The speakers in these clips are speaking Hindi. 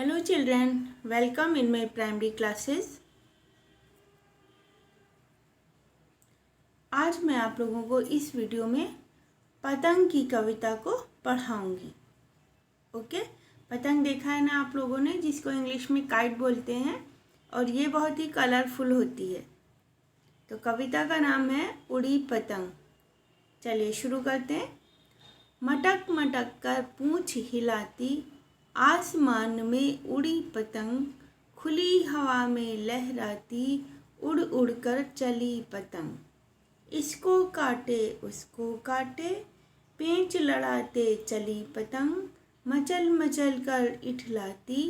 Hello children, welcome in my primary classes. आज मैं आप लोगों को इस वीडियो में पतंग की कविता को पढ़ाऊंगी। ओके, पतंग देखा है ना आप लोगों ने, जिसको इंग्लिश में काइट बोलते हैं, और ये बहुत ही कलरफुल होती है। तो कविता का नाम है उड़ी पतंग। चलिए शुरू करते हैं। मटक मटक कर पूंछ हिलाती, आसमान में उड़ी पतंग, खुली हवा में लहराती, उड़ उड़ कर चली पतंग। इसको काटे उसको काटे, पेंच लड़ाते चली पतंग, मचल मचल कर इठलाती,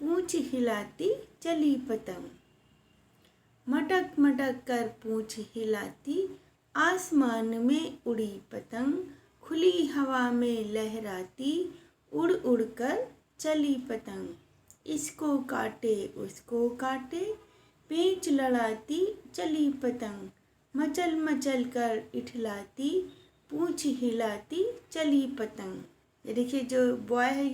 पूंछ हिलाती चली पतंग। मटक मटक कर पूंछ हिलाती, आसमान में उड़ी पतंग, खुली हवा में लहराती, उड़ उड़ कर चली पतंग। इसको काटे उसको काटे, पेंच लड़ाती चली पतंग, मचल मचल कर इठलाती, पूंछ हिलाती चली पतंग। ये देखिए जो बॉय है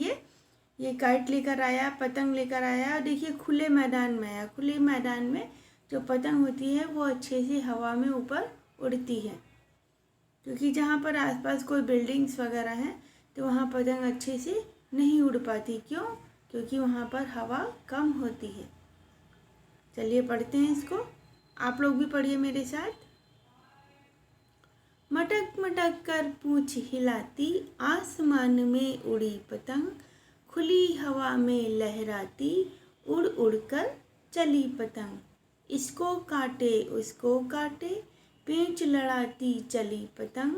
ये काइट लेकर आया, पतंग लेकर आया, और देखिए खुले मैदान में आया। खुले मैदान में जो पतंग होती है वो अच्छे से हवा में ऊपर उड़ती है, क्योंकि जहाँ पर आसपास कोई बिल्डिंग्स वगैरह हैं तो वहाँ पतंग अच्छे से नहीं उड़ पाती। क्यों? क्योंकि वहाँ पर हवा कम होती है। चलिए पढ़ते हैं इसको, आप लोग भी पढ़िए मेरे साथ। मटक मटक कर पूंछ हिलाती, आसमान में उड़ी पतंग, खुली हवा में लहराती, उड़ उड़ कर चली पतंग। इसको काटे उसको काटे, पेंच लड़ाती चली पतंग,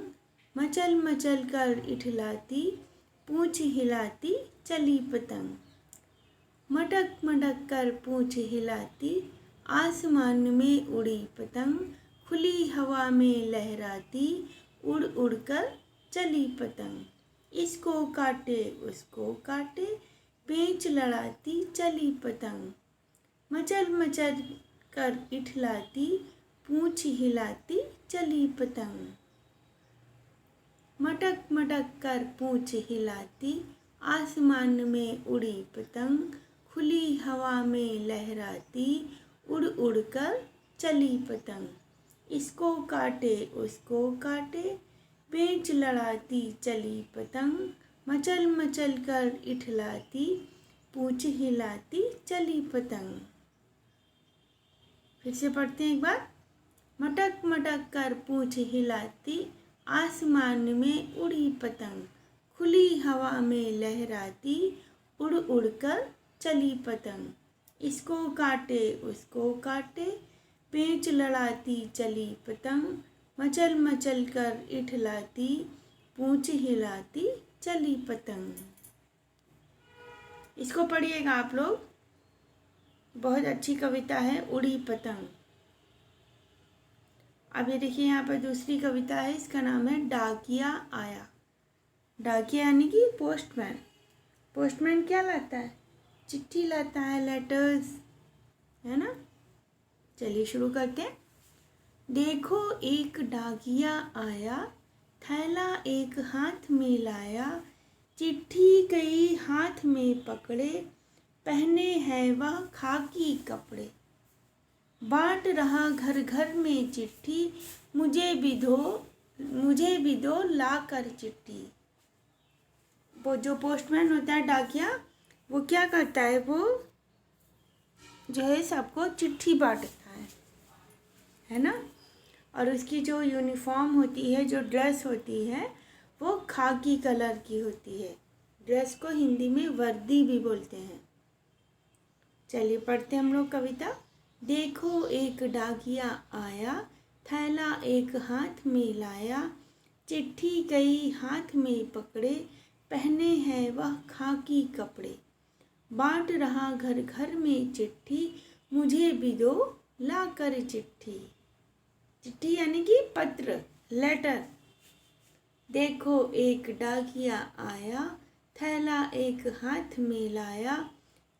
मचल मचल कर इठलाती, पूंछ हिलाती चली पतंग। मटक मटक कर पूंछ हिलाती, आसमान में उड़ी पतंग, खुली हवा में लहराती, उड़ उड़ कर चली पतंग। इसको काटे उसको काटे, पेंच लड़ाती चली पतंग, मचल मचल कर इठलाती, पूंछ हिलाती चली पतंग। मटक मटक कर पूंछ हिलाती, आसमान में उड़ी पतंग, खुली हवा में लहराती, उड़ उड़ कर चली पतंग। इसको काटे उसको काटे, पेंच लड़ाती चली पतंग, मचल मचल कर इठलाती, पूंछ हिलाती चली पतंग। फिर से पढ़ते हैं एक बार। मटक मटक कर पूंछ हिलाती, आसमान में उड़ी पतंग, खुली हवा में लहराती, उड़ उड़ कर चली पतंग। इसको काटे उसको काटे, पेंच लड़ाती चली पतंग, मचल मचल कर इठलाती, पूंछ हिलाती चली पतंग। इसको पढ़िएगा आप लोग, बहुत अच्छी कविता है उड़ी पतंग। अब ये देखिए यहाँ पर दूसरी कविता है, इसका नाम है डाकिया आया। डाकिया यानी कि पोस्टमैन। पोस्टमैन क्या लाता है? चिट्ठी लाता है, लेटर्स, है ना। चलिए शुरू करते हैं। देखो एक डाकिया आया, थैला एक हाथ में लाया, चिट्ठी कई हाथ में पकड़े, पहने है वह खाकी कपड़े। बांट रहा घर घर में चिट्ठी, मुझे भी दो ला कर चिट्ठी। वो जो पोस्टमैन होता है, डाकिया, वो क्या करता है? वो जो है सबको चिट्ठी बांटता है ना। और उसकी जो यूनिफॉर्म होती है, जो ड्रेस होती है, वो खाकी कलर की होती है। ड्रेस को हिंदी में वर्दी भी बोलते हैं। चलिए पढ़ते हैं हम लोग कविता। देखो एक डाकिया आया, थैला एक हाथ में लाया, चिट्ठी कई हाथ में पकड़े, पहने हैं वह खाकी कपड़े। बांट रहा घर घर में चिट्ठी, मुझे भी दो ला कर चिट्ठी। चिट्ठी यानी कि पत्र, लेटर। देखो एक डाकिया आया, थैला एक हाथ में लाया,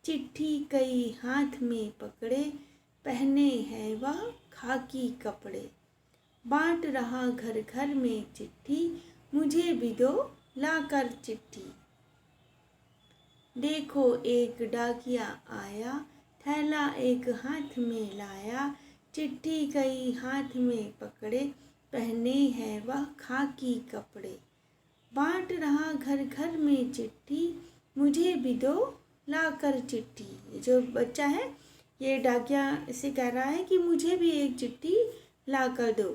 चिट्ठी कई हाथ में पकड़े, पहने हैं वह खाकी कपड़े। बांट रहा घर घर में चिट्ठी, मुझे भी दो ला कर चिट्ठी। देखो एक डाकिया आया, थैला एक हाथ में लाया, चिट्ठी कई हाथ में पकड़े, पहने हैं वह खाकी कपड़े। बांट रहा घर घर में चिट्ठी, मुझे भी दो लाकर चिट्ठी। जो बच्चा है ये डाकिया से कह रहा है कि मुझे भी एक चिट्ठी ला कर दो,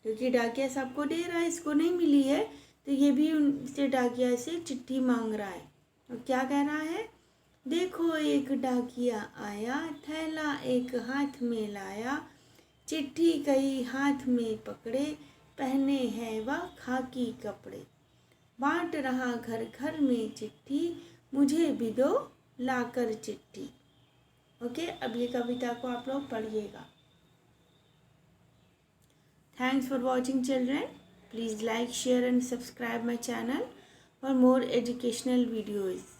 क्योंकि डाकिया सबको दे रहा है, इसको नहीं मिली है तो ये भी उनसे डाकिया से चिट्ठी मांग रहा है। और क्या कह रहा है, देखो एक डाकिया आया, थैला एक हाथ में लाया, चिट्ठी कई हाथ में पकड़े, पहने हैं वह खाकी कपड़े। बांट रहा घर घर में चिट्ठी, मुझे भी दो लाकर चिट्ठी। ओके, अब ये कविता को आप लोग पढ़िएगा। Thanks for watching, children. Please like, share and subscribe my channel for more educational videos.